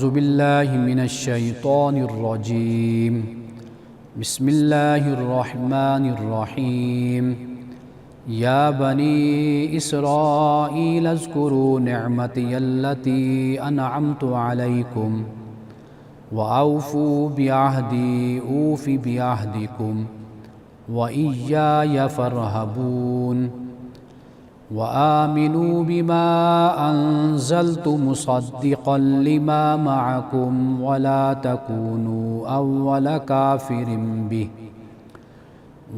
باللہ من الشیطان الرجیم بسم اللہ الرحمن الرحیم یا بنی اسرائیل اذکروا نعمتی التی انعمت علیکم وأوفوا بعہدی اوف بعہدکم وإیای فارہبون وآمنوا بما أنزلت مصدقا لما معكم ولا تكونوا أول كافر به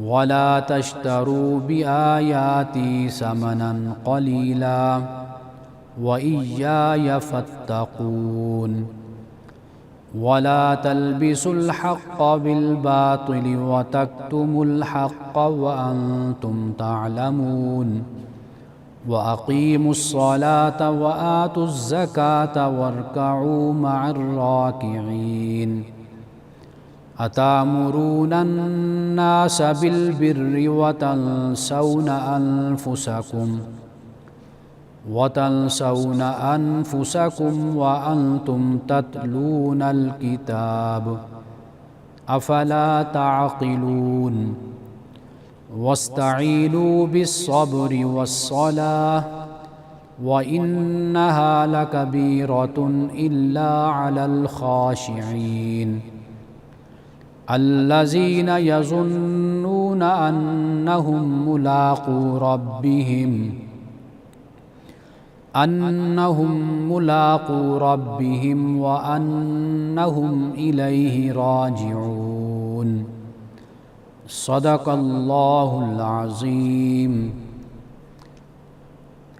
ولا تشتروا بآياتي ثمنا قليلا وإياي فاتقون ولا تلبسوا الحق بالباطل وتكتموا الحق وأنتم تعلمون وأقيموا الصلاة وآتوا الزكاة واركعوا مع الراكعين أتأمرون الناس بالبر وتنسون أنفسكم وأنتم تتلون الكتاب أفلا تعقلون واستعينوا بالصبر والصلاة وإنها لكبيرة إلا على الخاشعين الذين يظنون أنهم ملاقو ربهم وأنهم إليه راجعون صدق اللہ العظیم۔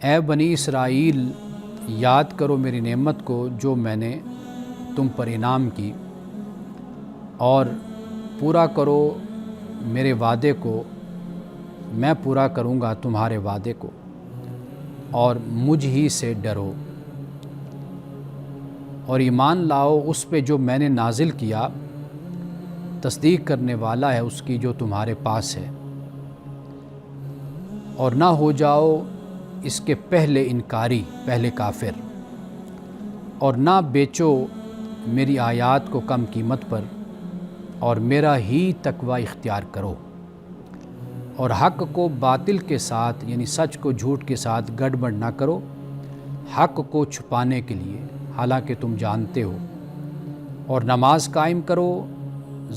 اے بنی اسرائیل، یاد کرو میری نعمت کو جو میں نے تم پر انعام کی، اور پورا کرو میرے وعدے کو، میں پورا کروں گا تمہارے وعدے کو، اور مجھ ہی سے ڈرو، اور ایمان لاؤ اس پہ جو میں نے نازل کیا، تصدیق کرنے والا ہے اس کی جو تمہارے پاس ہے، اور نہ ہو جاؤ اس کے پہلے انکاری، پہلے کافر، اور نہ بیچو میری آیات کو کم قیمت پر، اور میرا ہی تقوی اختیار کرو، اور حق کو باطل کے ساتھ یعنی سچ کو جھوٹ کے ساتھ گڑبڑ نہ کرو، حق کو چھپانے کے لیے حالانکہ تم جانتے ہو، اور نماز قائم کرو،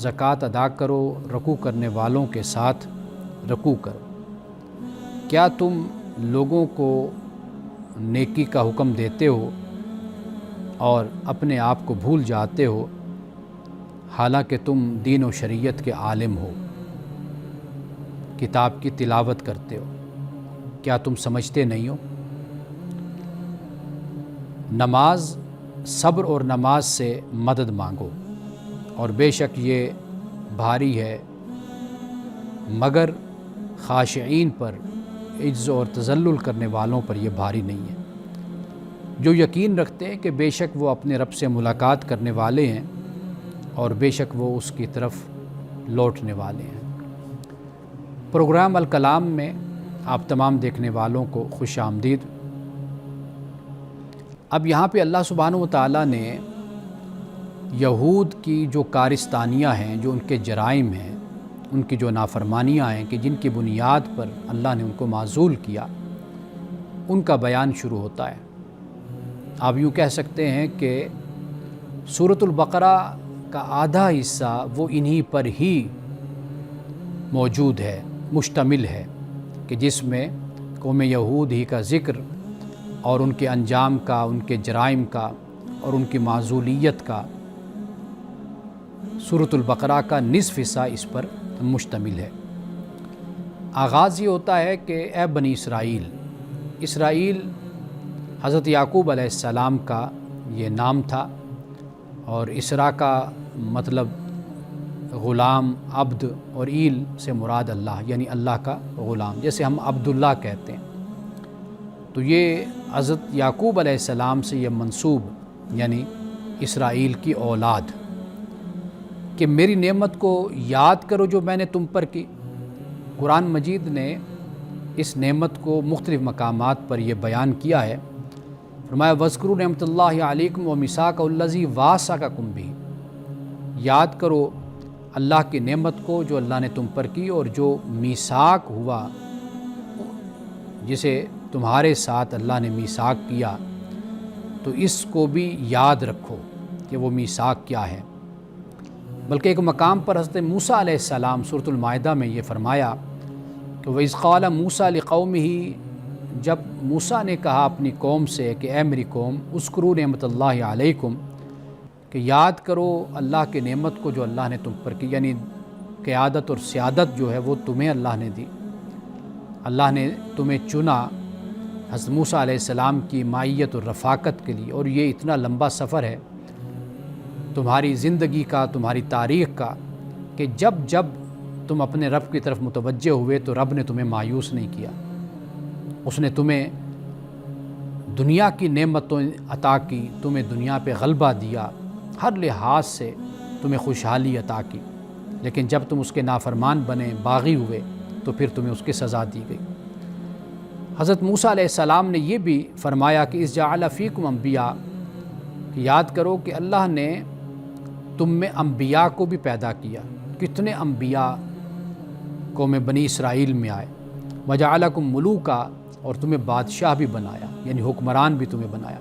زکوٰۃ ادا کرو، رکوع کرنے والوں کے ساتھ رکوع کرو۔ کیا تم لوگوں کو نیکی کا حکم دیتے ہو اور اپنے آپ کو بھول جاتے ہو، حالانکہ تم دین و شریعت کے عالم ہو، کتاب کی تلاوت کرتے ہو؟ کیا تم سمجھتے نہیں ہو؟ نماز، صبر اور نماز سے مدد مانگو، اور بے شک یہ بھاری ہے، مگر خاشعین پر، عجز اور تذلل کرنے والوں پر یہ بھاری نہیں ہے، جو یقین رکھتے ہیں کہ بے شک وہ اپنے رب سے ملاقات کرنے والے ہیں، اور بے شک وہ اس کی طرف لوٹنے والے ہیں۔ پروگرام الکلام میں آپ تمام دیکھنے والوں کو خوش آمدید۔ اب یہاں پہ اللہ سبحانہ و تعالیٰ نے یہود کی جو کارستانیاں ہیں، جو ان کے جرائم ہیں، ان کی جو نافرمانیاں ہیں کہ جن کی بنیاد پر اللہ نے ان کو معزول کیا، ان کا بیان شروع ہوتا ہے۔ آپ یوں کہہ سکتے ہیں کہ سورۃ البقرہ کا آدھا حصہ وہ انہی پر ہی موجود ہے، مشتمل ہے، کہ جس میں قوم یہود ہی کا ذکر اور ان کے انجام کا، ان کے جرائم کا اور ان کی معزولیت کا سورۃ البقرہ کا نصف حصہ اس پر مشتمل ہے۔ آغاز یہ ہوتا ہے کہ اے بنی اسرائیل، اسرائیل حضرت یعقوب علیہ السلام کا یہ نام تھا، اور اسرا کا مطلب غلام، عبد، اور ایل سے مراد اللہ، یعنی اللہ کا غلام، جیسے ہم عبداللہ کہتے ہیں۔ تو یہ حضرت یعقوب علیہ السلام سے یہ منسوب، یعنی اسرائیل کی اولاد، کہ میری نعمت کو یاد کرو جو میں نے تم پر کی۔ قرآن مجید نے اس نعمت کو مختلف مقامات پر یہ بیان کیا ہے۔ فرمایا وذکروا نعمت اللہ علیکم و میثاقہ الذی واثقکم بہ، یاد کرو اللہ کی نعمت کو جو اللہ نے تم پر کی، اور جو میثاق ہوا جسے تمہارے ساتھ اللہ نے میثاق کیا، تو اس کو بھی یاد رکھو کہ وہ میثاق کیا ہے۔ بلکہ ایک مقام پر حضرت موسیٰ علیہ السلام سورۃ المائدہ میں یہ فرمایا کہ وَإِذْ قَالَ مُوسَىٰ لِقَوْمِهِ، جب موسیٰ نے کہا اپنی قوم سے کہ اے میری قوم اذکروا نعمت اللہ علیکم، کہ یاد کرو اللہ کی نعمت کو جو اللہ نے تم پر کی، یعنی قیادت اور سیادت جو ہے وہ تمہیں اللہ نے دی، اللہ نے تمہیں چنا حضرت موسیٰ علیہ السلام کی معیت اور رفاقت کے لیے، اور یہ اتنا لمبا سفر ہے تمہاری زندگی کا، تمہاری تاریخ کا، کہ جب جب تم اپنے رب کی طرف متوجہ ہوئے تو رب نے تمہیں مایوس نہیں کیا، اس نے تمہیں دنیا کی نعمتوں عطا کی، تمہیں دنیا پہ غلبہ دیا، ہر لحاظ سے تمہیں خوشحالی عطا کی، لیکن جب تم اس کے نافرمان بنے، باغی ہوئے، تو پھر تمہیں اس کی سزا دی گئی۔ حضرت موسیٰ علیہ السلام نے یہ بھی فرمایا کہ اذ جعل فیکم انبیاء، کہ یاد کرو کہ اللہ نے تم میں انبیاء کو بھی پیدا کیا، کتنے انبیاء قوم بنی اسرائیل میں آئے، وجعلکم ملوکا، اور تمہیں بادشاہ بھی بنایا، یعنی حکمران بھی تمہیں بنایا،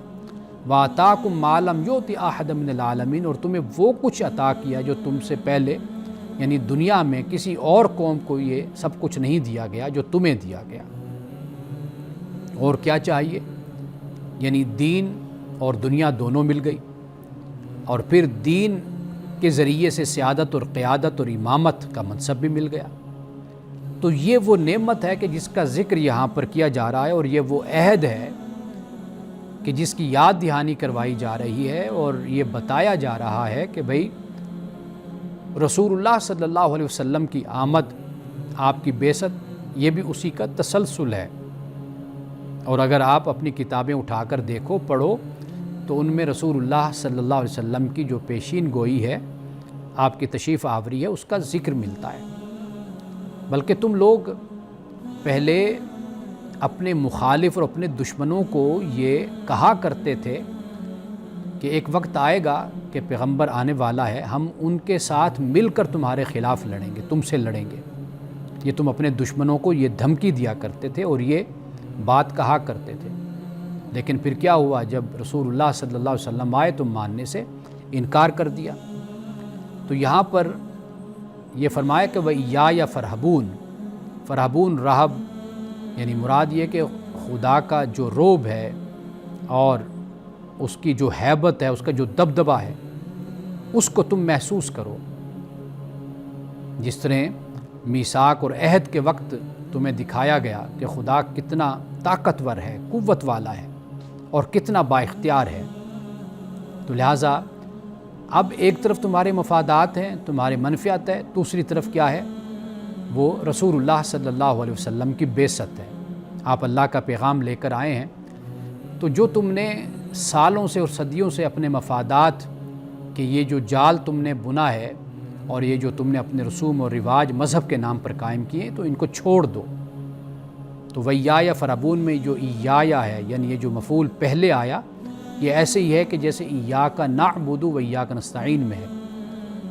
وآتاکم ما لم یؤت احد من العالمین، اور تمہیں وہ کچھ عطا کیا جو تم سے پہلے یعنی دنیا میں کسی اور قوم کو یہ سب کچھ نہیں دیا گیا جو تمہیں دیا گیا۔ اور کیا چاہیے؟ یعنی دین اور دنیا دونوں مل گئی، اور پھر دین کے ذریعے سے سیادت اور قیادت اور امامت کا منصب بھی مل گیا۔ تو یہ وہ نعمت ہے کہ جس کا ذکر یہاں پر کیا جا رہا ہے، اور یہ وہ عہد ہے کہ جس کی یاد دہانی کروائی جا رہی ہے، اور یہ بتایا جا رہا ہے کہ بھئی رسول اللہ صلی اللہ علیہ وسلم کی آمد، آپ کی بعثت، یہ بھی اسی کا تسلسل ہے۔ اور اگر آپ اپنی کتابیں اٹھا کر دیکھو، پڑھو، تو ان میں رسول اللہ صلی اللہ علیہ وسلم کی جو پیشین گوئی ہے، آپ کی تشریف آوری ہے، اس کا ذکر ملتا ہے۔ بلکہ تم لوگ پہلے اپنے مخالف اور اپنے دشمنوں کو یہ کہا کرتے تھے کہ ایک وقت آئے گا کہ پیغمبر آنے والا ہے، ہم ان کے ساتھ مل کر تمہارے خلاف لڑیں گے، تم سے لڑیں گے۔ یہ تم اپنے دشمنوں کو یہ دھمکی دیا کرتے تھے اور یہ بات کہا کرتے تھے، لیکن پھر کیا ہوا؟ جب رسول اللہ صلی اللہ علیہ وسلم آئے تو ماننے سے انکار کر دیا۔ تو یہاں پر یہ فرمایا کہ وَإِيَّايَ فَارْهَبُونَ، فرحبون رہب، یعنی مراد یہ کہ خدا کا جو روب ہے اور اس کی جو ہیبت ہے، اس کا جو دبدبہ ہے، اس کو تم محسوس کرو۔ جس طرح میثاق اور عہد کے وقت تمہیں دکھایا گیا کہ خدا کتنا طاقتور ہے، قوت والا ہے، اور کتنا با اختیار ہے، تو لہٰذا اب ایک طرف تمہارے مفادات ہیں، تمہارے منفعت ہے، دوسری طرف کیا ہے؟ وہ رسول اللہ صلی اللہ علیہ وسلم کی بعثت ہے، آپ اللہ کا پیغام لے کر آئے ہیں۔ تو جو تم نے سالوں سے اور صدیوں سے اپنے مفادات کہ یہ جو جال تم نے بنا ہے، اور یہ جو تم نے اپنے رسوم اور رواج مذہب کے نام پر قائم کیے، تو ان کو چھوڑ دو۔ تو وَإِيَّايَ فَارْهَبُونَ میں جو ایایا ہے، یعنی یہ جو مفعول پہلے آیا، یہ ایسے ہی ہے کہ جیسے ایاک نعبد و ایاک نستعین میں ہے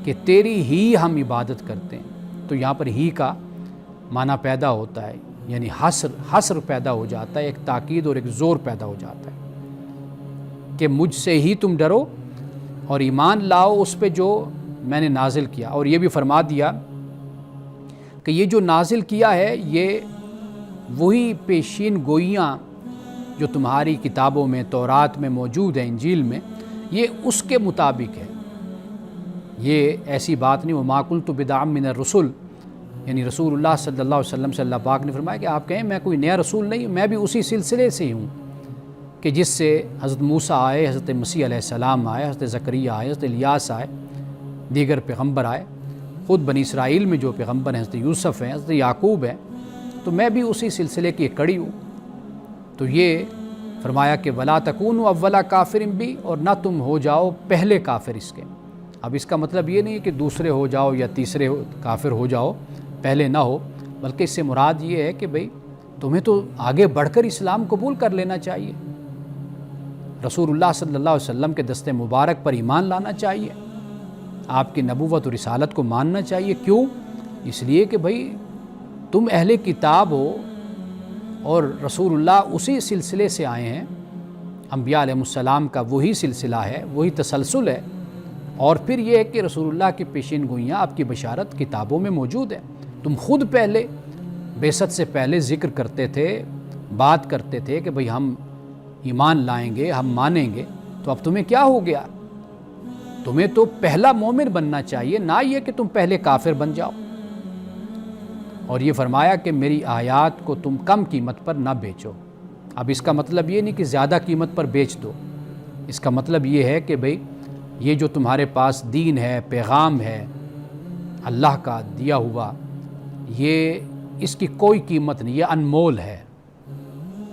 کہ تیری ہی ہم عبادت کرتے ہیں۔ تو یہاں پر ہی کا معنی پیدا ہوتا ہے، یعنی حصر پیدا ہو جاتا ہے، ایک تاکید اور ایک زور پیدا ہو جاتا ہے کہ مجھ سے ہی تم ڈرو اور ایمان لاؤ اس پہ جو میں نے نازل کیا۔ اور یہ بھی فرما دیا کہ یہ جو نازل کیا ہے، یہ وہی پیشین گوئیاں جو تمہاری کتابوں میں، تورات میں موجود ہیں، انجیل میں، یہ اس کے مطابق ہے۔ یہ ایسی بات نہیں، وَمَا قُلْتُ بِدْعًا مِّنَ الرُّسُلِ، یعنی رسول اللہ صلی اللہ علیہ وسلم سے اللہ پاک نے فرمایا کہ آپ کہیں میں کوئی نیا رسول نہیں، میں بھی اسی سلسلے سے ہوں کہ جس سے حضرت موسیٰ آئے، حضرت مسیح علیہ السلام آئے، حضرت زکریا آئے، حضرت الیاس آئے، دیگر پیغمبر آئے، خود بنی اسرائیل میں جو پیغمبر ہیں حضرت یوسف ہیں، حضرت یعقوب ہیں، تو میں بھی اسی سلسلے کی ایک کڑی ہوں۔ تو یہ فرمایا کہ وَلَا تَكُونُوا أَوَّلَ كَافِرٍ بِهِ، اور نہ تم ہو جاؤ پہلے کافر اس کے۔ اب اس کا مطلب یہ نہیں کہ دوسرے ہو جاؤ یا تیسرے کافر ہو جاؤ، پہلے نہ ہو، بلکہ اس سے مراد یہ ہے کہ بھئی تمہیں تو آگے بڑھ کر اسلام قبول کر لینا چاہیے۔ رسول اللہ صلی اللہ علیہ وسلم کے دست مبارک پر ایمان لانا چاہیے، آپ کی نبوت و رسالت کو ماننا چاہیے۔ کیوں؟ اس لیے کہ بھئی تم اہل کتاب ہو اور رسول اللہ اسی سلسلے سے آئے ہیں، انبیاء علیہ السلام کا وہی سلسلہ ہے، وہی تسلسل ہے، اور پھر یہ ہے کہ رسول اللہ کی پیشین گوئیاں، آپ کی بشارت کتابوں میں موجود ہے۔ تم خود پہلے بعثت سے پہلے ذکر کرتے تھے، بات کرتے تھے کہ بھئی ہم ایمان لائیں گے، ہم مانیں گے، تو اب تمہیں کیا ہو گیا؟ تمہیں تو پہلا مومن بننا چاہیے، نہ یہ کہ تم پہلے کافر بن جاؤ۔ اور یہ فرمایا کہ میری آیات کو تم کم قیمت پر نہ بیچو۔ اب اس کا مطلب یہ نہیں کہ زیادہ قیمت پر بیچ دو، اس کا مطلب یہ ہے کہ بھئی یہ جو تمہارے پاس دین ہے، پیغام ہے اللہ کا دیا ہوا، یہ اس کی کوئی قیمت نہیں، یہ انمول ہے۔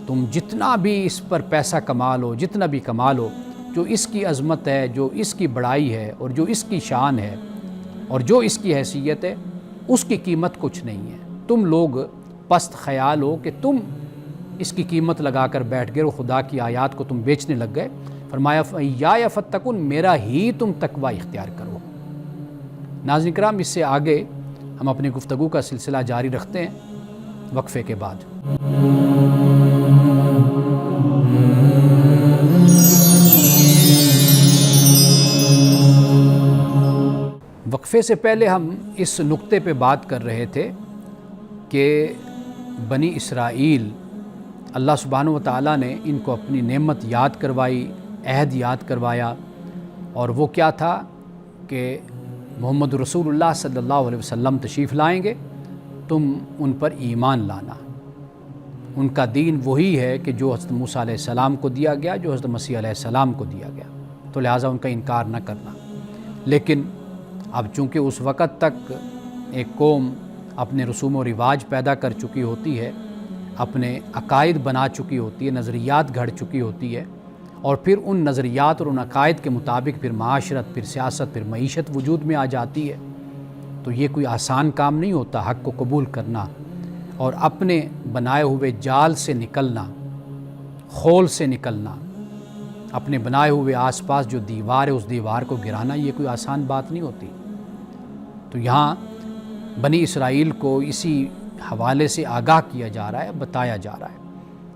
تم جتنا بھی اس پر پیسہ کما لو، جتنا بھی کما لو، جو اس کی عظمت ہے، جو اس کی بڑائی ہے، اور جو اس کی شان ہے، اور جو اس کی حیثیت ہے، اس کی قیمت کچھ نہیں ہے۔ تم لوگ پست خیال ہو کہ تم اس کی قیمت لگا کر بیٹھ گئے اور خدا کی آیات کو تم بیچنے لگ گئے۔ فرمایا یا فتقون، میرا ہی تم تقوی اختیار کرو۔ ناظرین کرام، اس سے آگے ہم اپنی گفتگو کا سلسلہ جاری رکھتے ہیں وقفے کے بعد۔ وقفے سے پہلے ہم اس نقطے پہ بات کر رہے تھے کہ بنی اسرائیل، اللہ سبحانہ و تعالیٰ نے ان کو اپنی نعمت یاد کروائی، عہد یاد کروایا، اور وہ کیا تھا کہ محمد رسول اللہ صلی اللہ علیہ وسلم تشریف لائیں گے، تم ان پر ایمان لانا۔ ان کا دین وہی ہے کہ جو حضرت موسیٰ علیہ السلام کو دیا گیا، جو حضرت مسیح علیہ السلام کو دیا گیا، تو لہٰذا ان کا انکار نہ کرنا۔ لیکن اب چونکہ اس وقت تک ایک قوم اپنے رسوم و رواج پیدا کر چکی ہوتی ہے، اپنے عقائد بنا چکی ہوتی ہے، نظریات گھڑ چکی ہوتی ہے، اور پھر ان نظریات اور ان عقائد کے مطابق پھر معاشرت، پھر سیاست، پھر معیشت وجود میں آ جاتی ہے، تو یہ کوئی آسان کام نہیں ہوتا حق کو قبول کرنا اور اپنے بنائے ہوئے جال سے نکلنا، خول سے نکلنا، اپنے بنائے ہوئے آس پاس جو دیوار ہے اس دیوار کو گرانا، یہ کوئی آسان بات نہیں ہوتی۔ تو یہاں بنی اسرائیل کو اسی حوالے سے آگاہ کیا جا رہا ہے، بتایا جا رہا ہے۔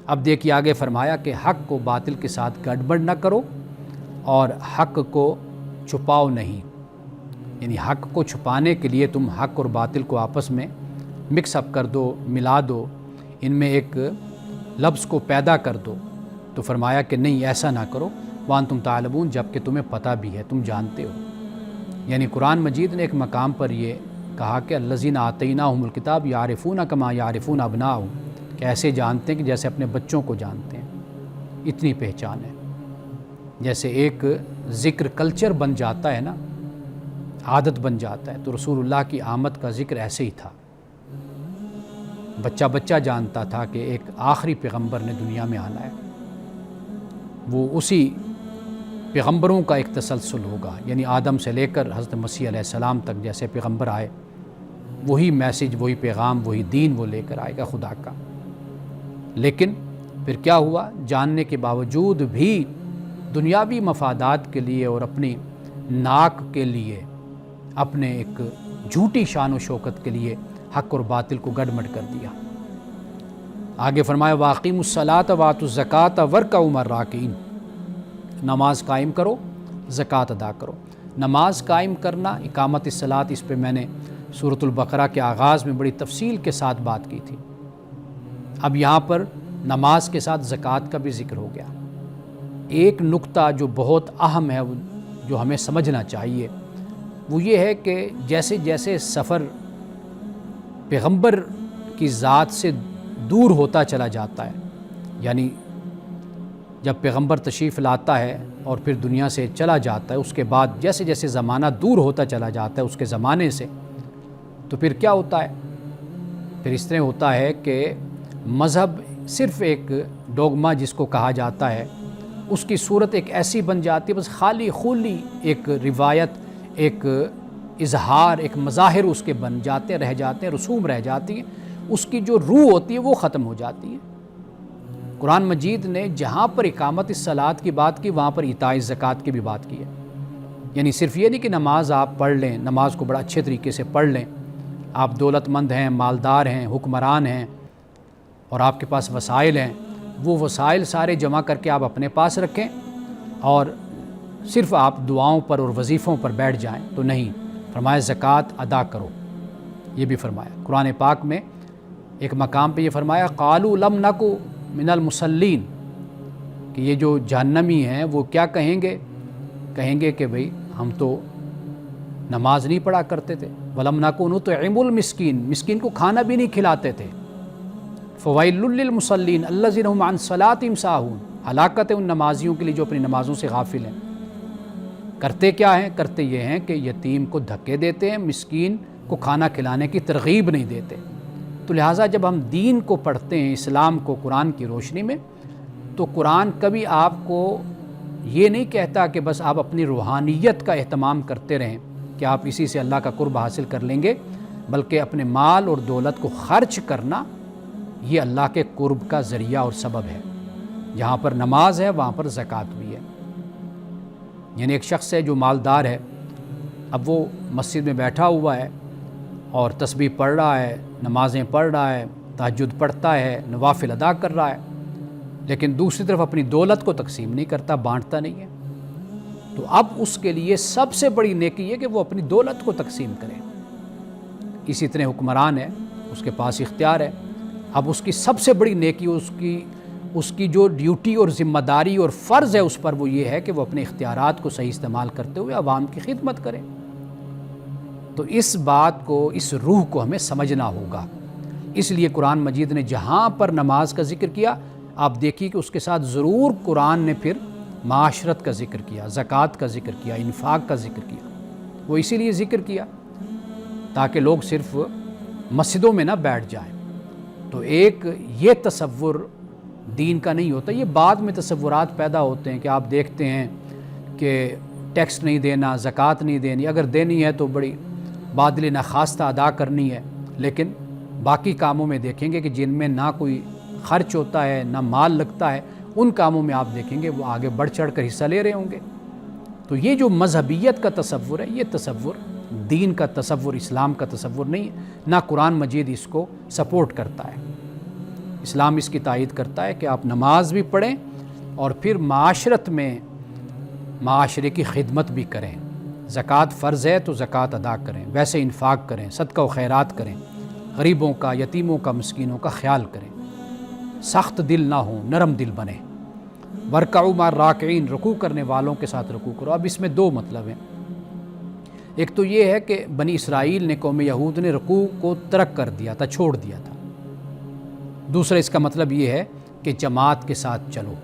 اب دیکھیے آگے فرمایا کہ حق کو باطل کے ساتھ گڑبڑ نہ کرو اور حق کو چھپاؤ نہیں، یعنی حق کو چھپانے کے لیے تم حق اور باطل کو آپس میں مکس اپ کر دو، ملا دو، ان میں ایک لفظ کو پیدا کر دو۔ تو فرمایا کہ نہیں، ایسا نہ کرو، وانتم تعلمون، جب کہ تمہیں پتہ بھی ہے، تم جانتے ہو۔ یعنی قرآن مجید نے ایک مقام پر یہ کہا کہ الذین آتیناہم الکتاب یعرفون کما یعرفون ابناءہم، کہ ایسے جانتے ہیں کہ جیسے اپنے بچوں کو جانتے ہیں، اتنی پہچان ہے۔ جیسے ایک ذکر کلچر بن جاتا ہے نا، عادت بن جاتا ہے، تو رسول اللہ کی آمد کا ذکر ایسے ہی تھا۔ بچہ بچہ جانتا تھا کہ ایک آخری پیغمبر نے دنیا میں آنا ہے، وہ اسی پیغمبروں کا ایک تسلسل ہوگا، یعنی آدم سے لے کر حضرت مسیح علیہ السلام تک جیسے پیغمبر آئے، وہی میسیج، وہی پیغام، وہی دین وہ لے کر آئے گا خدا کا۔ لیکن پھر کیا ہوا؟ جاننے کے باوجود بھی دنیاوی مفادات کے لیے اور اپنی ناک کے لیے، اپنے ایک جھوٹی شان و شوکت کے لیے حق اور باطل کو گڑمڑ کر دیا۔ آگے فرمایا واقیموا الصلاۃ وآتوا الزکاۃ وارکعوا مع الراکعین، نماز قائم کرو، زکوٰۃ ادا کرو۔ نماز قائم کرنا، اقامت الصلاۃ، اس پہ میں نے سورۃ البقرہ کے آغاز میں بڑی تفصیل کے ساتھ بات کی تھی۔ اب یہاں پر نماز کے ساتھ زکوٰۃ کا بھی ذکر ہو گیا۔ ایک نقطہ جو بہت اہم ہے، جو ہمیں سمجھنا چاہیے، وہ یہ ہے کہ جیسے جیسے سفر پیغمبر کی ذات سے دور ہوتا چلا جاتا ہے، یعنی جب پیغمبر تشریف لاتا ہے اور پھر دنیا سے چلا جاتا ہے، اس کے بعد جیسے جیسے زمانہ دور ہوتا چلا جاتا ہے اس کے زمانے سے، تو پھر کیا ہوتا ہے؟ پھر اس طرح ہوتا ہے کہ مذہب صرف ایک ڈوگما جس کو کہا جاتا ہے، اس کی صورت ایک ایسی بن جاتی ہے، بس خالی خولی ایک روایت، ایک اظہار، ایک مظاہر اس کے بن جاتے رہ جاتے ہیں، رسوم رہ جاتی ہیں، اس کی جو روح ہوتی ہے وہ ختم ہو جاتی ہے۔ قرآن مجید نے جہاں پر اقامت الصلاۃ کی بات کی وہاں پر ایتاء الزکوٰۃ کی بھی بات کی ہے۔ یعنی صرف یہ نہیں کہ نماز آپ پڑھ لیں، نماز کو بڑا اچھے طریقے سے پڑھ لیں، آپ دولت مند ہیں، مالدار ہیں، حکمران ہیں اور آپ کے پاس وسائل ہیں، وہ وسائل سارے جمع کر کے آپ اپنے پاس رکھیں اور صرف آپ دعاؤں پر اور وظیفوں پر بیٹھ جائیں، تو نہیں، فرمایا زکوٰۃ ادا کرو، یہ بھی فرمایا۔ قرآن پاک میں ایک مقام پہ یہ فرمایا قالوا لم نکو من المصلین، کہ یہ جو جہنمی ہیں وہ کیا کہیں گے کہ بھئی ہم تو نماز نہیں پڑھا کرتے تھے، ولم نکو نطعم المسکین، مسکین کو کھانا بھی نہیں کھلاتے تھے، فویل للمصلین الذین هم عن صلاتهم ساہون، ہلاکت ہے ان نمازیوں کے لیے جو اپنی نمازوں سے غافل ہیں۔ کرتے کیا ہیں؟ کرتے یہ ہیں کہ یتیم کو دھکے دیتے ہیں، مسکین کو کھانا کھلانے کی ترغیب نہیں دیتے۔ تو لہٰذا جب ہم دین کو پڑھتے ہیں، اسلام کو قرآن کی روشنی میں، تو قرآن کبھی آپ کو یہ نہیں کہتا کہ بس آپ اپنی روحانیت کا اہتمام کرتے رہیں کہ آپ اسی سے اللہ کا قرب حاصل کر لیں گے، بلکہ اپنے مال اور دولت کو خرچ کرنا یہ اللہ کے قرب کا ذریعہ اور سبب ہے۔ جہاں پر نماز ہے وہاں پر زکوٰۃ بھی ہے۔ یعنی ایک شخص ہے جو مالدار ہے، اب وہ مسجد میں بیٹھا ہوا ہے اور تسبیح پڑھ رہا ہے، نمازیں پڑھ رہا ہے، تہجد پڑھتا ہے، نوافل ادا کر رہا ہے، لیکن دوسری طرف اپنی دولت کو تقسیم نہیں کرتا، بانٹتا نہیں ہے، تو اب اس کے لیے سب سے بڑی نیکی ہے کہ وہ اپنی دولت کو تقسیم کرے۔ اسی طرح حکمران ہے، اس کے پاس اختیار ہے، اب اس کی سب سے بڑی نیکی اس کی جو ڈیوٹی اور ذمہ داری اور فرض ہے اس پر وہ یہ ہے کہ وہ اپنے اختیارات کو صحیح استعمال کرتے ہوئے عوام کی خدمت کرے۔ تو اس بات کو، اس روح کو ہمیں سمجھنا ہوگا۔ اس لیے قرآن مجید نے جہاں پر نماز کا ذکر کیا، آپ دیکھیے کہ اس کے ساتھ ضرور قرآن نے پھر معاشرت کا ذکر کیا، زکوٰۃ کا ذکر کیا، انفاق کا ذکر کیا۔ وہ اسی لیے ذکر کیا تاکہ لوگ صرف مسجدوں میں نہ بیٹھ جائیں۔ تو ایک یہ تصور دین کا نہیں ہوتا، یہ بعد میں تصورات پیدا ہوتے ہیں کہ آپ دیکھتے ہیں کہ ٹیکس نہیں دینا، زکوٰۃ نہیں دینی، اگر دینی ہے تو بڑی بادل نخواستہ ادا کرنی ہے، لیکن باقی کاموں میں دیکھیں گے کہ جن میں نہ کوئی خرچ ہوتا ہے نہ مال لگتا ہے، ان کاموں میں آپ دیکھیں گے وہ آگے بڑھ چڑھ کر حصہ لے رہے ہوں گے۔ تو یہ جو مذہبیت کا تصور ہے، یہ تصور دین کا تصور، اسلام کا تصور نہیں ہے، نہ قرآن مجید اس کو سپورٹ کرتا ہے۔ اسلام اس کی تائید کرتا ہے کہ آپ نماز بھی پڑھیں اور پھر معاشرت میں معاشرے کی خدمت بھی کریں۔ زکوٰۃ فرض ہے تو زکوٰۃ ادا کریں، ویسے انفاق کریں، صدقہ و خیرات کریں، غریبوں کا، یتیموں کا، مسکینوں کا خیال کریں، سخت دل نہ ہوں، نرم دل بنیں۔ ورکعوا مع الراکعین، رکوع کرنے والوں کے ساتھ رکوع کرو۔ اب اس میں دو مطلب ہیں، ایک تو یہ ہے کہ بنی اسرائیل نے، قوم یہود نے رکوع کو ترک کر دیا تھا، چھوڑ دیا تھا۔ دوسرا اس کا مطلب یہ ہے کہ جماعت کے ساتھ چلو۔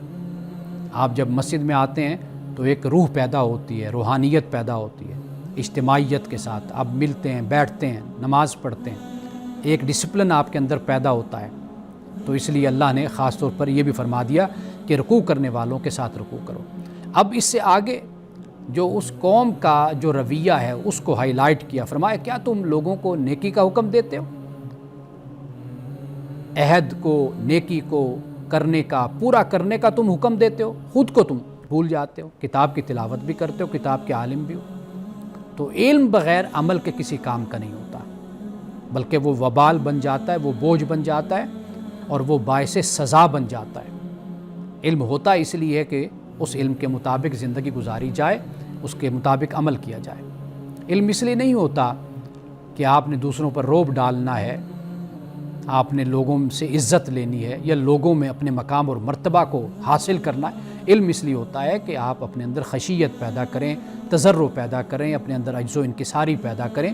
آپ جب مسجد میں آتے ہیں تو ایک روح پیدا ہوتی ہے، روحانیت پیدا ہوتی ہے، اجتماعیت کے ساتھ آپ ملتے ہیں، بیٹھتے ہیں، نماز پڑھتے ہیں، ایک ڈسپلن آپ کے اندر پیدا ہوتا ہے۔ تو اس لیے اللہ نے خاص طور پر یہ بھی فرما دیا کہ رکوع کرنے والوں کے ساتھ رکوع کرو۔ اب اس سے آگے جو اس قوم کا جو رویہ ہے اس کو ہائی لائٹ کیا، فرمایا کیا تم لوگوں کو نیکی کا حکم دیتے ہو؟ عہد کو، نیکی کو کرنے کا، پورا کرنے کا تم حکم دیتے ہو، خود کو تم بھول جاتے ہو، کتاب کی تلاوت بھی کرتے ہو، کتاب کے عالم بھی ہو۔ تو علم بغیر عمل کے کسی کام کا نہیں ہوتا، بلکہ وہ وبال بن جاتا ہے، وہ بوجھ بن جاتا ہے اور وہ باعث سزا بن جاتا ہے۔ علم ہوتا اس لیے ہے کہ اس علم کے مطابق زندگی گزاری جائے، اس کے مطابق عمل کیا جائے۔ علم اس لیے نہیں ہوتا کہ آپ نے دوسروں پر رعب ڈالنا ہے، آپ نے لوگوں سے عزت لینی ہے یا لوگوں میں اپنے مقام اور مرتبہ کو حاصل کرنا ہے۔ علم اس لیے ہوتا ہے کہ آپ اپنے اندر خشیت پیدا کریں، تضرع پیدا کریں، اپنے اندر عجز و انکساری پیدا کریں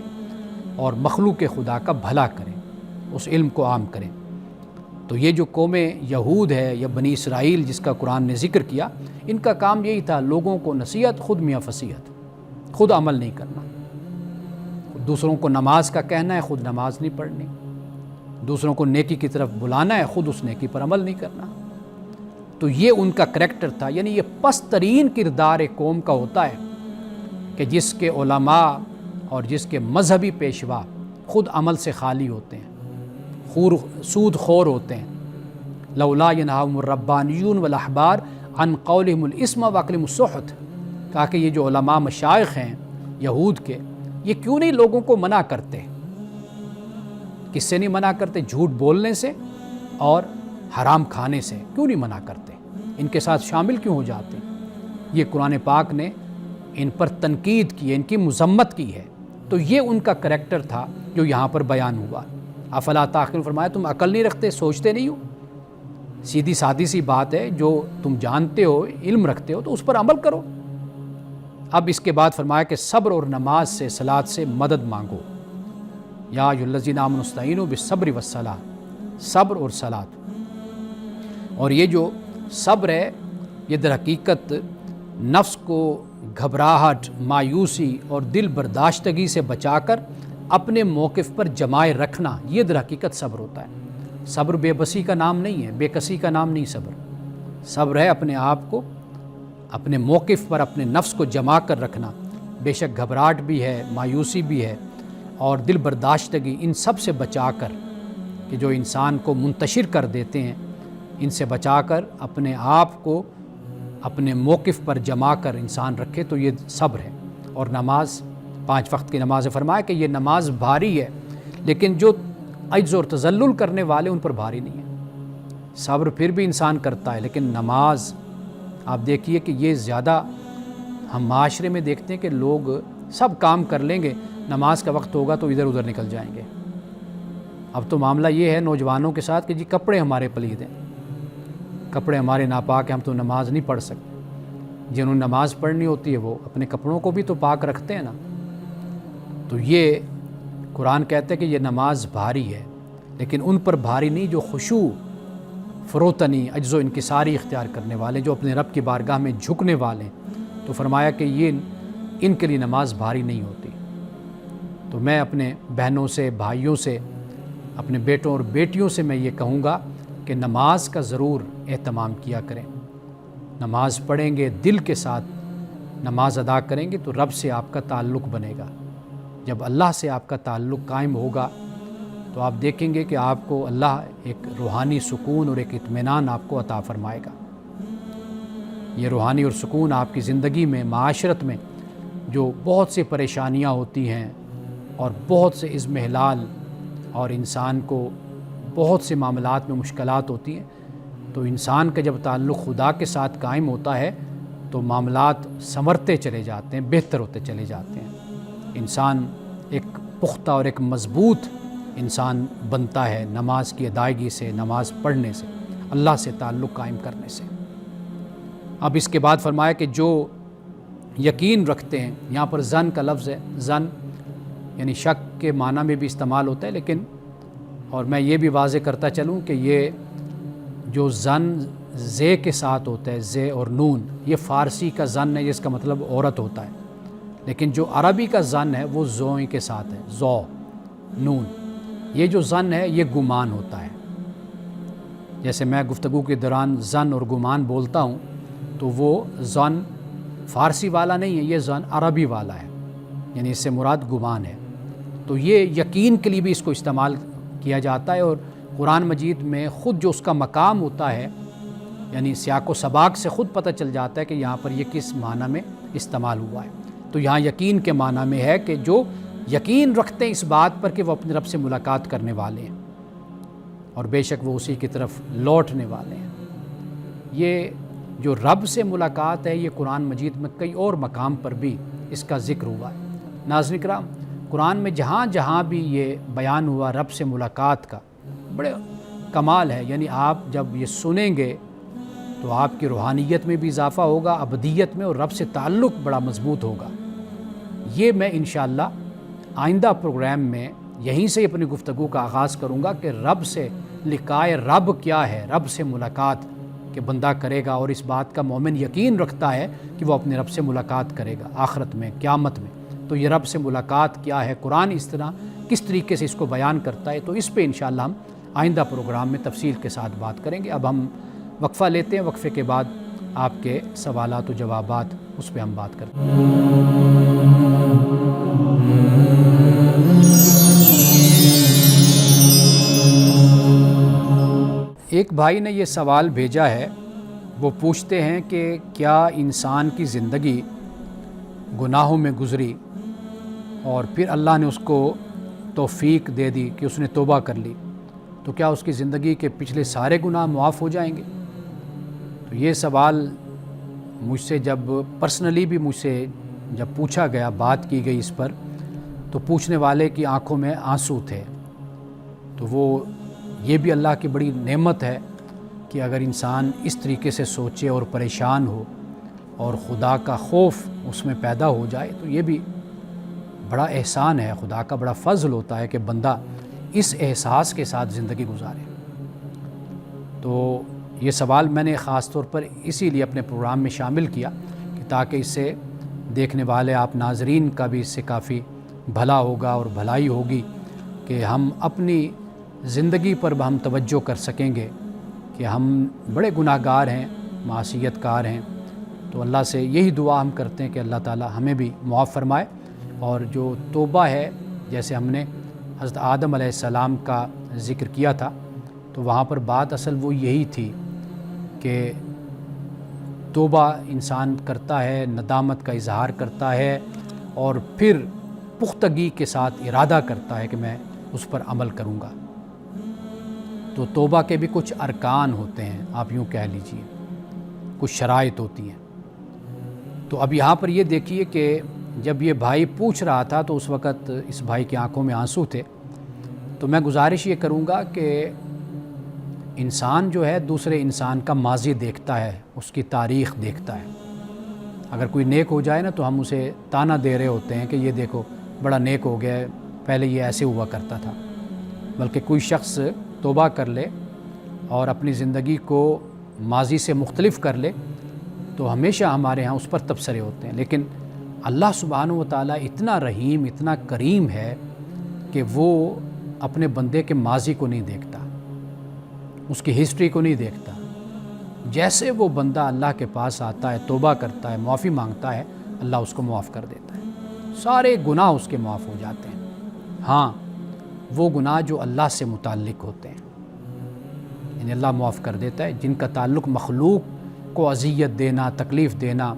اور مخلوق خدا کا بھلا کریں، اس علم کو عام کریں۔ تو یہ جو قوم یہود ہے یا بنی اسرائیل جس کا قرآن نے ذکر کیا، ان کا کام یہی تھا، لوگوں کو نصیحت، خود میاں فصیحت، خود عمل نہیں کرنا۔ دوسروں کو نماز کا کہنا ہے، خود نماز نہیں پڑھنی، دوسروں کو نیکی کی طرف بلانا ہے، خود اس نیکی پر عمل نہیں کرنا۔ تو یہ ان کا کریکٹر تھا، یعنی یہ پست ترین کردار ایک قوم کا ہوتا ہے کہ جس کے علماء اور جس کے مذہبی پیشوا خود عمل سے خالی ہوتے ہیں، سود خور ہوتے ہیں، لولا ینہاہم الربانیون والاحبار عن قولہم الاسم واکلہم السحت، کہا کہ یہ جو علماء مشائخ ہیں یہود کے، یہ کیوں نہیں لوگوں کو منع کرتے؟ کس سے نہیں منع کرتے؟ جھوٹ بولنے سے اور حرام کھانے سے کیوں نہیں منع کرتے؟ ان کے ساتھ شامل کیوں ہو جاتے؟ یہ قرآن پاک نے ان پر تنقید کی ہے، ان کی مذمت کی ہے، تو یہ ان کا کریکٹر تھا جو یہاں پر بیان ہوا۔ افلا تعقلون، فرمایا تم عقل نہیں رکھتے، سوچتے نہیں ہو؟ سیدھی سادی سی بات ہے، جو تم جانتے ہو، علم رکھتے ہو تو اس پر عمل کرو۔ اب اس کے بعد فرمایا کہ صبر اور نماز سے، صلاۃ سے مدد مانگو۔ یا ایھا الذین آمنوا استعینوا بالصبر والصلاۃ، صبر اور صلاۃ۔ اور یہ جو صبر ہے، یہ در حقیقت نفس کو گھبراہٹ، مایوسی اور دل برداشتگی سے بچا کر اپنے موقف پر جمائے رکھنا، یہ در حقیقت صبر ہوتا ہے۔ صبر بے بسی کا نام نہیں ہے، بے کسی کا نام نہیں صبر۔ صبر ہے اپنے آپ کو اپنے موقف پر، اپنے نفس کو جما کر رکھنا۔ بے شک گھبراہٹ بھی ہے، مایوسی بھی ہے اور دل برداشتگی، ان سب سے بچا کر، کہ جو انسان کو منتشر کر دیتے ہیں، ان سے بچا کر اپنے آپ کو اپنے موقف پر جما کر انسان رکھے، تو یہ صبر ہے۔ اور نماز، 5 وقت کی نماز، فرمایا کہ یہ نماز بھاری ہے، لیکن جو عجز اور تذلل کرنے والے ان پر بھاری نہیں ہے۔ صبر پھر بھی انسان کرتا ہے، لیکن نماز آپ دیکھیے کہ یہ زیادہ ہم معاشرے میں دیکھتے ہیں کہ لوگ سب کام کر لیں گے، نماز کا وقت ہوگا تو ادھر ادھر نکل جائیں گے۔ اب تو معاملہ یہ ہے نوجوانوں کے ساتھ کہ جی کپڑے ہمارے پلید ہیں، کپڑے ہمارے ناپاک ہیں، ہم تو نماز نہیں پڑھ سکتے۔ جنہوں نے نماز پڑھنی ہوتی ہے وہ اپنے کپڑوں کو بھی تو پاک رکھتے ہیں نا۔ تو یہ قرآن کہتے ہیں کہ یہ نماز بھاری ہے، لیکن ان پر بھاری نہیں جو خشوع، فروتنی، عجز و انکساری اختیار کرنے والے، جو اپنے رب کی بارگاہ میں جھکنے والے ہیں۔ تو فرمایا کہ یہ ان کے لیے نماز بھاری نہیں ہوتی۔ تو میں اپنے بہنوں سے، بھائیوں سے، اپنے بیٹوں اور بیٹیوں سے میں یہ کہوں گا کہ نماز کا ضرور اہتمام کیا کریں۔ نماز پڑھیں گے، دل کے ساتھ نماز ادا کریں گے تو رب سے آپ کا تعلق بنے گا۔ جب اللہ سے آپ کا تعلق قائم ہوگا تو آپ دیکھیں گے کہ آپ کو اللہ ایک روحانی سکون اور ایک اطمینان آپ کو عطا فرمائے گا۔ یہ روحانی اور سکون آپ کی زندگی میں، معاشرت میں جو بہت سی پریشانیاں ہوتی ہیں اور بہت سے اضمحلال اور انسان کو بہت سے معاملات میں مشکلات ہوتی ہیں، تو انسان کا جب تعلق خدا کے ساتھ قائم ہوتا ہے تو معاملات سنورتے چلے جاتے ہیں، بہتر ہوتے چلے جاتے ہیں۔ انسان ایک پختہ اور ایک مضبوط انسان بنتا ہے نماز کی ادائیگی سے، نماز پڑھنے سے، اللہ سے تعلق قائم کرنے سے۔ اب اس کے بعد فرمایا کہ جو یقین رکھتے ہیں، یہاں پر ظن کا لفظ ہے، ظن یعنی شک کے معنی میں بھی استعمال ہوتا ہے، لیکن اور میں یہ بھی واضح کرتا چلوں کہ یہ جو ظن زے کے ساتھ ہوتا ہے، زے اور نون، یہ فارسی کا ظن ہے جس کا مطلب عورت ہوتا ہے، لیکن جو عربی کا ظن ہے وہ زوئیں کے ساتھ ہے، زو نون۔ یہ جو ظن ہے یہ گمان ہوتا ہے۔ جیسے میں گفتگو کے دوران ظن اور گمان بولتا ہوں تو وہ ظن فارسی والا نہیں ہے، یہ ظن عربی والا ہے، یعنی اس سے مراد گمان ہے۔ تو یہ یقین کے لیے بھی اس کو استعمال کیا جاتا ہے، اور قرآن مجید میں خود جو اس کا مقام ہوتا ہے، یعنی سیاق و سباق سے خود پتہ چل جاتا ہے کہ یہاں پر یہ کس معنی میں استعمال ہوا ہے۔ تو یہاں یقین کے معنی میں ہے کہ جو یقین رکھتے ہیں اس بات پر کہ وہ اپنے رب سے ملاقات کرنے والے ہیں اور بے شک وہ اسی کی طرف لوٹنے والے ہیں۔ یہ جو رب سے ملاقات ہے یہ قرآن مجید میں کئی اور مقام پر بھی اس کا ذکر ہوا ہے۔ ناظرین کرام، قرآن میں جہاں جہاں بھی یہ بیان ہوا رب سے ملاقات کا، بڑے کمال ہے، یعنی آپ جب یہ سنیں گے تو آپ کی روحانیت میں بھی اضافہ ہوگا، ابدیت میں، اور رب سے تعلق بڑا مضبوط ہوگا۔ یہ میں انشاءاللہ آئندہ پروگرام میں یہیں سے اپنی گفتگو کا آغاز کروں گا کہ رب سے لقائے رب کیا ہے، رب سے ملاقات کہ بندہ کرے گا، اور اس بات کا مومن یقین رکھتا ہے کہ وہ اپنے رب سے ملاقات کرے گا آخرت میں، قیامت میں۔ تو یہ رب سے ملاقات کیا ہے، قرآن اس طرح کس طریقے سے اس کو بیان کرتا ہے، تو اس پہ انشاءاللہ ہم آئندہ پروگرام میں تفصیل کے ساتھ بات کریں گے۔ اب ہم وقفہ لیتے ہیں، وقفے کے بعد آپ کے سوالات و جوابات اس پہ ہم بات کرتے ہیں۔ ایک بھائی نے یہ سوال بھیجا ہے، وہ پوچھتے ہیں کہ کیا انسان کی زندگی گناہوں میں گزری اور پھر اللہ نے اس کو توفیق دے دی کہ اس نے توبہ کر لی، تو کیا اس کی زندگی کے پچھلے سارے گناہ معاف ہو جائیں گے؟ تو یہ سوال مجھ سے پرسنلی بھی مجھ سے جب پوچھا گیا، بات کی گئی اس پر، تو پوچھنے والے کی آنکھوں میں آنسو تھے۔ تو وہ یہ بھی اللہ کی بڑی نعمت ہے کہ اگر انسان اس طریقے سے سوچے اور پریشان ہو اور خدا کا خوف اس میں پیدا ہو جائے، تو یہ بھی بڑا احسان ہے، خدا کا بڑا فضل ہوتا ہے کہ بندہ اس احساس کے ساتھ زندگی گزارے۔ تو یہ سوال میں نے خاص طور پر اسی لیے اپنے پروگرام میں شامل کیا کہ تاکہ اس سے دیکھنے والے آپ ناظرین کا بھی اس سے کافی بھلا ہوگا اور بھلائی ہوگی کہ ہم اپنی زندگی پر ہم توجہ کر سکیں گے کہ ہم بڑے گناہ گار ہیں، معصیت کار ہیں۔ تو اللہ سے یہی دعا ہم کرتے ہیں کہ اللہ تعالی ہمیں بھی معاف فرمائے، اور جو توبہ ہے، جیسے ہم نے حضرت آدم علیہ السلام کا ذکر کیا تھا، تو وہاں پر بات اصل وہ یہی تھی کہ توبہ انسان کرتا ہے، ندامت کا اظہار کرتا ہے، اور پھر پختگی کے ساتھ ارادہ کرتا ہے کہ میں اس پر عمل کروں گا۔ تو توبہ کے بھی کچھ ارکان ہوتے ہیں، آپ یوں کہہ لیجئے، کچھ شرائط ہوتی ہیں۔ تو اب یہاں پر یہ دیکھیے کہ جب یہ بھائی پوچھ رہا تھا تو اس وقت اس بھائی کی آنکھوں میں آنسو تھے۔ تو میں گزارش یہ کروں گا کہ انسان جو ہے دوسرے انسان کا ماضی دیکھتا ہے، اس کی تاریخ دیکھتا ہے۔ اگر کوئی نیک ہو جائے نا تو ہم اسے تانا دے رہے ہوتے ہیں کہ یہ دیکھو بڑا نیک ہو گیا ہے، پہلے یہ ایسے ہوا کرتا تھا۔ بلکہ کوئی شخص توبہ کر لے اور اپنی زندگی کو ماضی سے مختلف کر لے تو ہمیشہ ہمارے ہاں اس پر تبصرے ہوتے ہیں۔ لیکن اللہ سبحانہ و تعالیٰ اتنا رحیم، اتنا کریم ہے کہ وہ اپنے بندے کے ماضی کو نہیں دیکھتا، اس کی ہسٹری کو نہیں دیکھتا۔ جیسے وہ بندہ اللہ کے پاس آتا ہے، توبہ کرتا ہے، معافی مانگتا ہے، اللہ اس کو معاف کر دیتا ہے، سارے گناہ اس کے معاف ہو جاتے ہیں۔ ہاں، وہ گناہ جو اللہ سے متعلق ہوتے ہیں یعنی اللہ معاف کر دیتا ہے، جن کا تعلق مخلوق کو اذیت دینا، تکلیف دینا،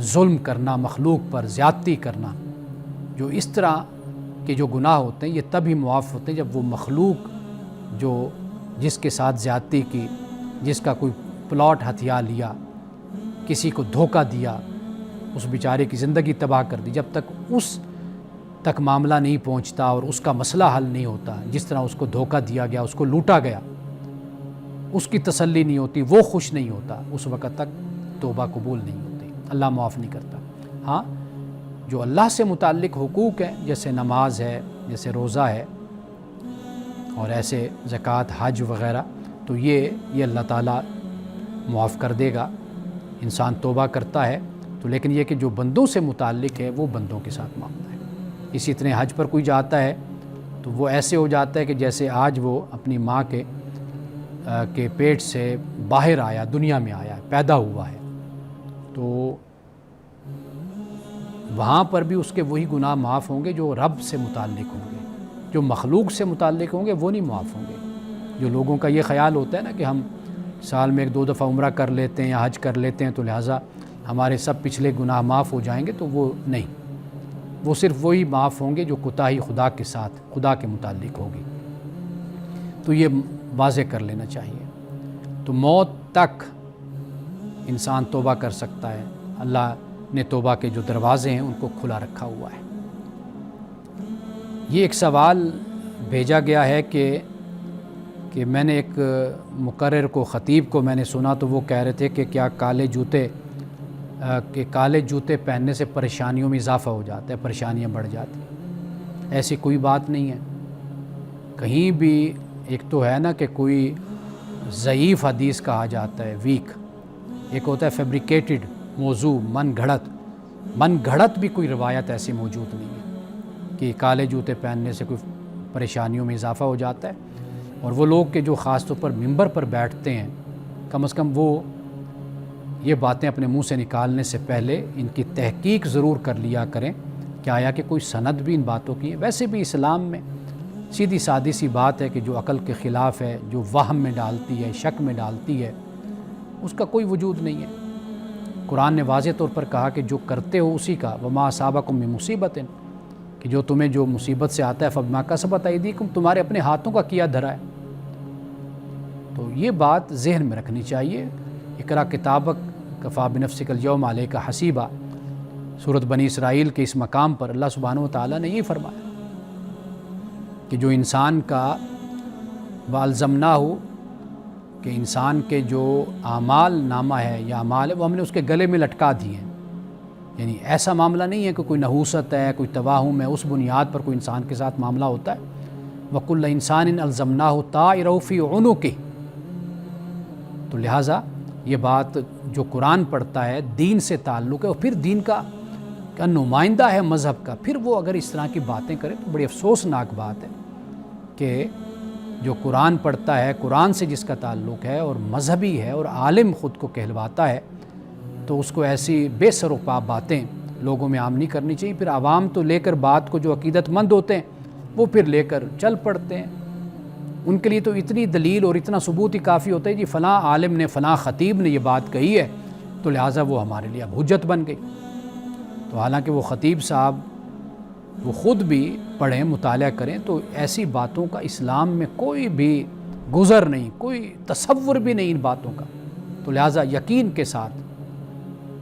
ظلم کرنا، مخلوق پر زیادتی کرنا، جو اس طرح کے جو گناہ ہوتے ہیں یہ تب ہی معاف ہوتے ہیں جب وہ مخلوق جو جس کے ساتھ زیادتی کی، جس کا کوئی پلاٹ ہتھیا لیا، کسی کو دھوکہ دیا، اس بیچارے کی زندگی تباہ کر دی، جب تک اس تک معاملہ نہیں پہنچتا اور اس کا مسئلہ حل نہیں ہوتا، جس طرح اس کو دھوکہ دیا گیا، اس کو لوٹا گیا، اس کی تسلی نہیں ہوتی، وہ خوش نہیں ہوتا، اس وقت تک توبہ قبول نہیں ہوتی، اللہ معاف نہیں کرتا۔ ہاں، جو اللہ سے متعلق حقوق ہیں، جیسے نماز ہے، جیسے روزہ ہے، اور ایسے زکوٰۃ، حج وغیرہ، تو یہ اللہ تعالیٰ معاف کر دے گا، انسان توبہ کرتا ہے تو۔ لیکن یہ کہ جو بندوں سے متعلق ہے وہ بندوں کے ساتھ معاملہ ہے۔ اسی طرح حج پر کوئی جاتا ہے تو وہ ایسے ہو جاتا ہے کہ جیسے آج وہ اپنی ماں کے پیٹ سے باہر آیا، دنیا میں آیا، پیدا ہوا ہے، تو وہاں پر بھی اس کے وہی گناہ معاف ہوں گے جو رب سے متعلق ہوں گے، جو مخلوق سے متعلق ہوں گے وہ نہیں معاف ہوں گے۔ جو لوگوں کا یہ خیال ہوتا ہے نا کہ ہم سال میں 1-2 دفعہ عمرہ کر لیتے ہیں یا حج کر لیتے ہیں تو لہٰذا ہمارے سب پچھلے گناہ معاف ہو جائیں گے، تو وہ نہیں، وہ صرف وہی معاف ہوں گے جو کوتاہی خدا کے ساتھ، خدا کے متعلق ہوگی۔ تو یہ واضح کر لینا چاہیے۔ تو موت تک انسان توبہ کر سکتا ہے، اللہ نے توبہ کے جو دروازے ہیں ان کو کھلا رکھا ہوا ہے۔ یہ ایک سوال بھیجا گیا ہے کہ میں نے ایک مقرر کو، خطیب کو میں نے سنا تو وہ کہہ رہے تھے کہ کیا کالے جوتے پہننے سے پریشانیوں میں اضافہ ہو جاتا ہے، پریشانیاں بڑھ جاتی ہیں۔ ایسی کوئی بات نہیں ہے۔ کہیں بھی ایک تو ہے نا کہ کوئی ضعیف حدیث کہا جاتا ہے، ویک، ایک ہوتا ہے فیبریکیٹڈ موضوع، من گھڑت بھی کوئی روایت ایسی موجود نہیں ہے کہ کالے جوتے پہننے سے کوئی پریشانیوں میں اضافہ ہو جاتا ہے۔ اور وہ لوگ کہ جو خاص طور پر ممبر پر بیٹھتے ہیں، کم از کم وہ یہ باتیں اپنے منہ سے نکالنے سے پہلے ان کی تحقیق ضرور کر لیا کریں کہ آیا کہ کوئی سند بھی ان باتوں کی ہے۔ ویسے بھی اسلام میں سیدھی سادی سی بات ہے کہ جو عقل کے خلاف ہے، جو وہم میں ڈالتی ہے، شک میں ڈالتی ہے، اس کا کوئی وجود نہیں ہے۔ قرآن نے واضح طور پر کہا کہ جو کرتے ہو اسی کا، وما اصابکم من مصیبت، کہ جو تمہیں جو مصیبت سے آتا ہے فبما کسبت ایدیکم، تمہارے اپنے ہاتھوں کا کیا دھرا ہے۔ تو یہ بات ذہن میں رکھنی چاہیے۔ اقرا کتابک کفا بنفسک اليوم علیک حسیبا، سورۃ بنی اسرائیل کے اس مقام پر اللہ سبحانہ وتعالیٰ نے یہ فرمایا کہ جو انسان کا والزمناہ، کہ انسان کے جو اعمال نامہ ہے یا اعمال ہے وہ ہم نے اس کے گلے میں لٹکا دیے ہیں۔ یعنی ایسا معاملہ نہیں ہے کہ کوئی نحوست ہے، کوئی توہم ہے، اس بنیاد پر کوئی انسان کے ساتھ معاملہ ہوتا ہے۔ وَكُلَّ إِنسَانٍ أَلْزَمْنَاهُ طَائِرَهُ فِي عُنُقِهِ، تو لہٰذا یہ بات جو قرآن پڑھتا ہے دین سے تعلق ہے، اور پھر دین کا نمائندہ ہے مذہب کا، پھر وہ اگر اس طرح کی باتیں کرے تو بڑی افسوسناک بات ہے کہ جو قرآن پڑھتا ہے، قرآن سے جس کا تعلق ہے اور مذہبی ہے اور عالم خود کو کہلواتا ہے، تو اس کو ایسی بے سر و پا باتیں لوگوں میں عام نہیں کرنی چاہیے۔ پھر عوام تو لے کر بات کو، جو عقیدت مند ہوتے ہیں وہ پھر لے کر چل پڑتے ہیں۔ ان کے لیے تو اتنی دلیل اور اتنا ثبوت ہی کافی ہوتا ہے جی فلاں عالم نے، فلاں خطیب نے یہ بات کہی ہے، تو لہٰذا وہ ہمارے لیے اب حجت بن گئی۔ تو حالانکہ وہ خطیب صاحب وہ خود بھی پڑھیں، مطالعہ کریں، تو ایسی باتوں کا اسلام میں کوئی بھی گزر نہیں، کوئی تصور بھی نہیں ان باتوں کا۔ تو لہٰذا یقین کے ساتھ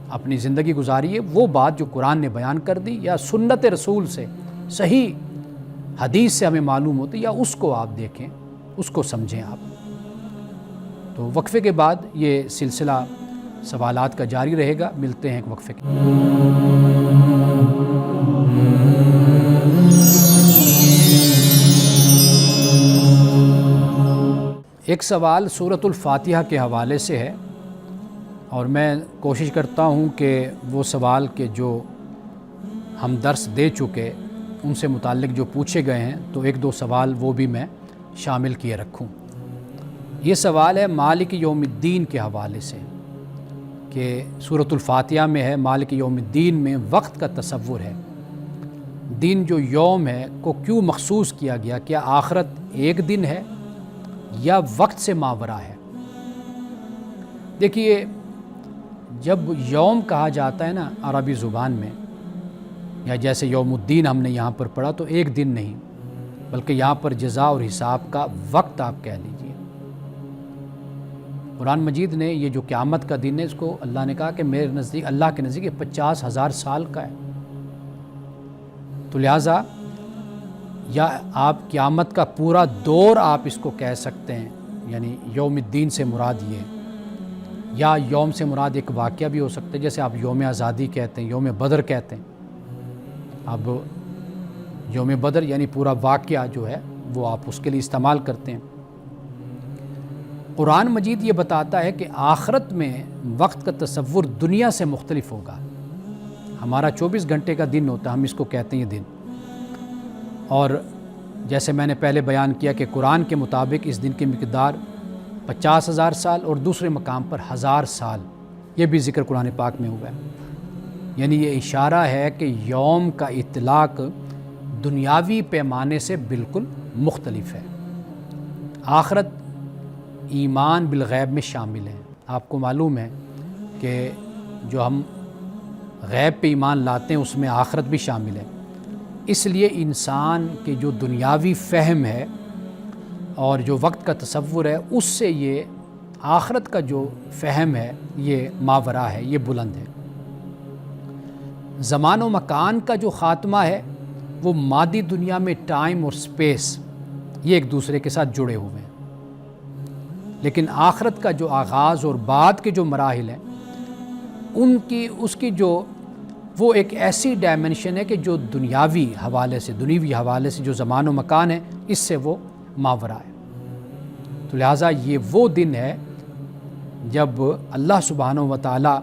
اپنی زندگی گزاریے، وہ بات جو قرآن نے بیان کر دی یا سنت رسول سے، صحیح حدیث سے ہمیں معلوم ہوتی، یا اس کو آپ دیکھیں، اس کو سمجھیں آپ۔ تو وقفے کے بعد یہ سلسلہ سوالات کا جاری رہے گا، ملتے ہیں ایک وقفے کے۔ ایک سوال سورۃ الفاتحہ کے حوالے سے ہے، اور میں کوشش کرتا ہوں کہ وہ سوال کے جو ہم درس دے چکے ان سے متعلق جو پوچھے گئے ہیں، تو ایک دو سوال وہ بھی میں شامل کیے رکھوں۔ یہ سوال ہے مالک یوم الدین کے حوالے سے، کہ سورۃ الفاتحہ میں ہے مالک یوم الدین میں وقت کا تصور ہے، دین جو یوم ہے کو کیوں مخصوص کیا گیا؟ کیا آخرت ایک دن ہے یا وقت سے ماورا ہے؟ دیکھیے، جب یوم کہا جاتا ہے نا عربی زبان میں، یا جیسے یوم الدین ہم نے یہاں پر پڑھا، تو ایک دن نہیں بلکہ یہاں پر جزا اور حساب کا وقت آپ کہہ لیجئے۔ قرآن مجید نے یہ جو قیامت کا دن ہے، اس کو اللہ نے کہا کہ میرے نزدیک، اللہ کے نزدیک 50,000 سال کا ہے۔ تو لہٰذا یا آپ قیامت کا پورا دور آپ اس کو کہہ سکتے ہیں، یعنی یوم الدین سے مراد یہ، یا یوم سے مراد ایک واقعہ بھی ہو سکتا ہے، جیسے آپ یوم آزادی کہتے ہیں، یوم بدر کہتے ہیں۔ اب یوم بدر یعنی پورا واقعہ جو ہے وہ آپ اس کے لیے استعمال کرتے ہیں۔ قرآن مجید یہ بتاتا ہے کہ آخرت میں وقت کا تصور دنیا سے مختلف ہوگا۔ ہمارا 24 گھنٹے کا دن ہوتا ہے، ہم اس کو کہتے ہیں یہ دن، اور جیسے میں نے پہلے بیان کیا کہ قرآن کے مطابق اس دن کی مقدار 50,000 سال اور دوسرے مقام پر 1000 سال، یہ بھی ذکر قرآن پاک میں ہوا ہے۔ یعنی یہ اشارہ ہے کہ یوم کا اطلاق دنیاوی پیمانے سے بالکل مختلف ہے۔ آخرت ایمان بالغیب میں شامل ہے۔ آپ کو معلوم ہے کہ جو ہم غیب پہ ایمان لاتے ہیں اس میں آخرت بھی شامل ہے۔ اس لیے انسان کے جو دنیاوی فہم ہے اور جو وقت کا تصور ہے، اس سے یہ آخرت کا جو فہم ہے یہ ماورا ہے، یہ بلند ہے۔ زمان و مکان کا جو خاتمہ ہے وہ مادی دنیا میں ٹائم اور سپیس یہ ایک دوسرے کے ساتھ جڑے ہوئے ہیں، لیکن آخرت کا جو آغاز اور بعد کے جو مراحل ہیں اس کی جو وہ ایک ایسی ڈائمنشن ہے کہ جو دنیاوی حوالے سے جو زمان و مکان ہے اس سے وہ ماورا ہے۔ تو لہٰذا یہ وہ دن ہے جب اللہ سبحانہ و تعالیٰ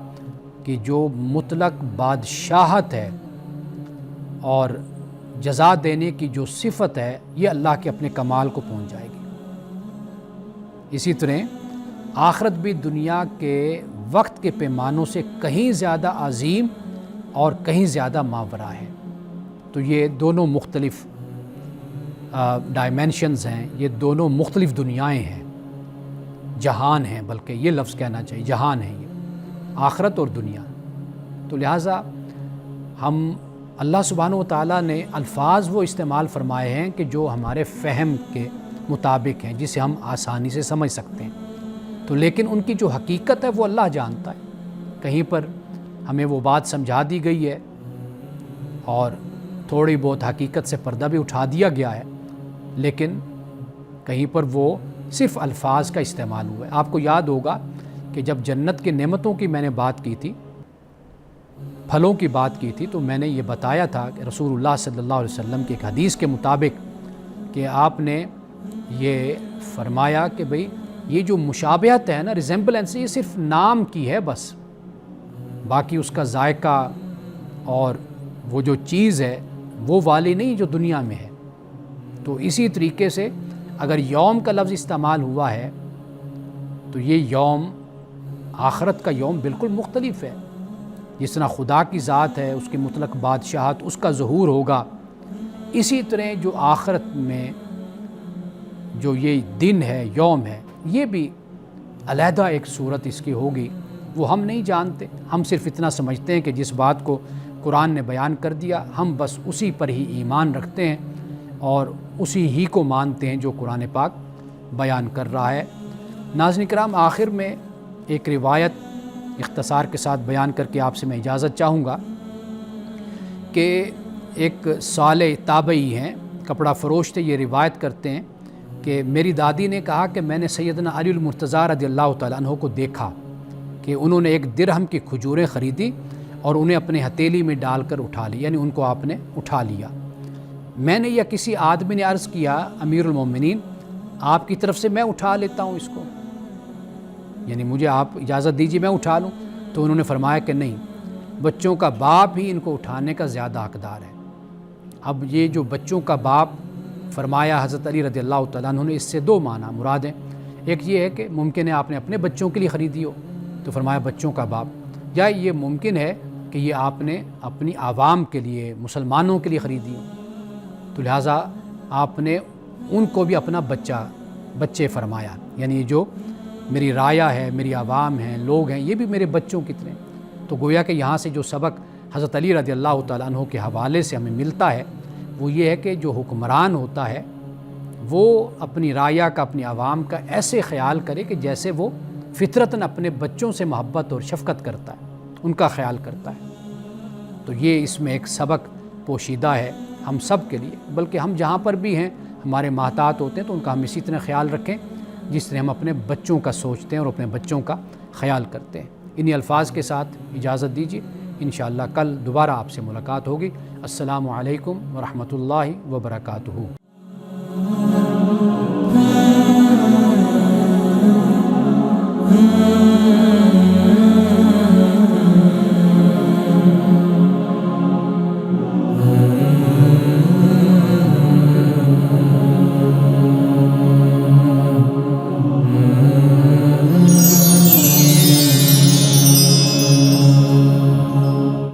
کی جو مطلق بادشاہت ہے اور جزا دینے کی جو صفت ہے، یہ اللہ کے اپنے کمال کو پہنچ جائے گی۔ اسی طرح آخرت بھی دنیا کے وقت کے پیمانوں سے کہیں زیادہ عظیم اور کہیں زیادہ ماورا ہے۔ تو یہ دونوں مختلف ڈائمینشنز ہیں، یہ دونوں مختلف دنیائیں ہیں، جہان ہیں، بلکہ یہ لفظ کہنا چاہیے، جہان ہے یہ، آخرت اور دنیا۔ تو لہٰذا ہم اللہ سبحانہ و تعالیٰ نے الفاظ وہ استعمال فرمائے ہیں کہ جو ہمارے فہم کے مطابق ہیں، جسے ہم آسانی سے سمجھ سکتے ہیں، تو لیکن ان کی جو حقیقت ہے وہ اللہ جانتا ہے۔ کہیں پر ہمیں وہ بات سمجھا دی گئی ہے اور تھوڑی بہت حقیقت سے پردہ بھی اٹھا دیا گیا ہے، لیکن کہیں پر وہ صرف الفاظ کا استعمال ہوا ہے۔ آپ کو یاد ہوگا کہ جب جنت کی نعمتوں کی میں نے بات کی تھی، پھلوں کی بات کی تھی، تو میں نے یہ بتایا تھا کہ رسول اللہ صلی اللہ علیہ وسلم کی ایک حدیث کے مطابق کہ آپ نے یہ فرمایا کہ بھئی یہ جو مشابہت ہے نا، ریزمبلنس، یہ صرف نام کی ہے بس، باقی اس کا ذائقہ اور وہ جو چیز ہے وہ والی نہیں جو دنیا میں ہے۔ تو اسی طریقے سے اگر یوم کا لفظ استعمال ہوا ہے تو یہ یوم آخرت کا یوم بالکل مختلف ہے۔ جس طرح خدا کی ذات ہے، اس کی مطلق بادشاہت، اس کا ظہور ہوگا، اسی طرح جو آخرت میں جو یہ دن ہے، یوم ہے، یہ بھی علیحدہ ایک صورت اس کی ہوگی، وہ ہم نہیں جانتے۔ ہم صرف اتنا سمجھتے ہیں کہ جس بات کو قرآن نے بیان کر دیا، ہم بس اسی پر ہی ایمان رکھتے ہیں اور اسی ہی کو مانتے ہیں جو قرآن پاک بیان کر رہا ہے۔ ناظرین کرام، آخر میں ایک روایت اختصار کے ساتھ بیان کر کے آپ سے میں اجازت چاہوں گا کہ ایک صالح تابعی ہیں، کپڑا فروش تھے، یہ روایت کرتے ہیں کہ میری دادی نے کہا کہ میں نے سیدنا علی المرتضیٰ رضی اللہ تعالیٰ عنہ کو دیکھا کہ انہوں نے ایک درہم کی کھجوریں خریدی اور انہیں اپنے ہتھیلی میں ڈال کر اٹھا لی، یعنی ان کو آپ نے اٹھا لیا۔ میں نے یا کسی آدمی نے عرض کیا، امیر المومنین آپ کی طرف سے میں اٹھا لیتا ہوں اس کو، یعنی مجھے آپ اجازت دیجیے میں اٹھا لوں۔ تو انہوں نے فرمایا کہ نہیں، بچوں کا باپ ہی ان کو اٹھانے کا زیادہ حقدار ہے۔ اب یہ جو بچوں کا باپ فرمایا حضرت علی رضی اللہ تعالیٰ عنہ نے، اس سے دو معنی مراد ہیں۔ ایک یہ ہے کہ ممکن ہے آپ نے اپنے بچوں کے لیے خریدی ہو، تو فرمایا بچوں کا باپ، یا یہ ممکن ہے کہ یہ آپ نے اپنی عوام کے لیے، مسلمانوں کے لیے خریدی ہو، تو لہٰذا آپ نے ان کو بھی اپنا بچے فرمایا، یعنی یہ جو میری رایا ہے، میری عوام ہیں، لوگ ہیں، یہ بھی میرے بچوں کی طرح۔ تو گویا کہ یہاں سے جو سبق حضرت علی رضی اللہ تعالیٰ عنہ کے حوالے سے ہمیں ملتا ہے وہ یہ ہے کہ جو حکمران ہوتا ہے وہ اپنی رایا کا، اپنی عوام کا ایسے خیال کرے کہ جیسے وہ فطرتاً اپنے بچوں سے محبت اور شفقت کرتا ہے، ان کا خیال کرتا ہے۔ تو یہ اس میں ایک سبق پوشیدہ ہے ہم سب کے لیے، بلکہ ہم جہاں پر بھی ہیں، ہمارے محتاط ہوتے ہیں تو ان کا ہم اسی طرح خیال رکھیں جس طرح ہم اپنے بچوں کا سوچتے ہیں اور اپنے بچوں کا خیال کرتے ہیں۔ انہی الفاظ کے ساتھ اجازت دیجیے، انشاءاللہ کل دوبارہ آپ سے ملاقات ہوگی۔ السلام علیکم ورحمۃ اللہ وبرکاتہ۔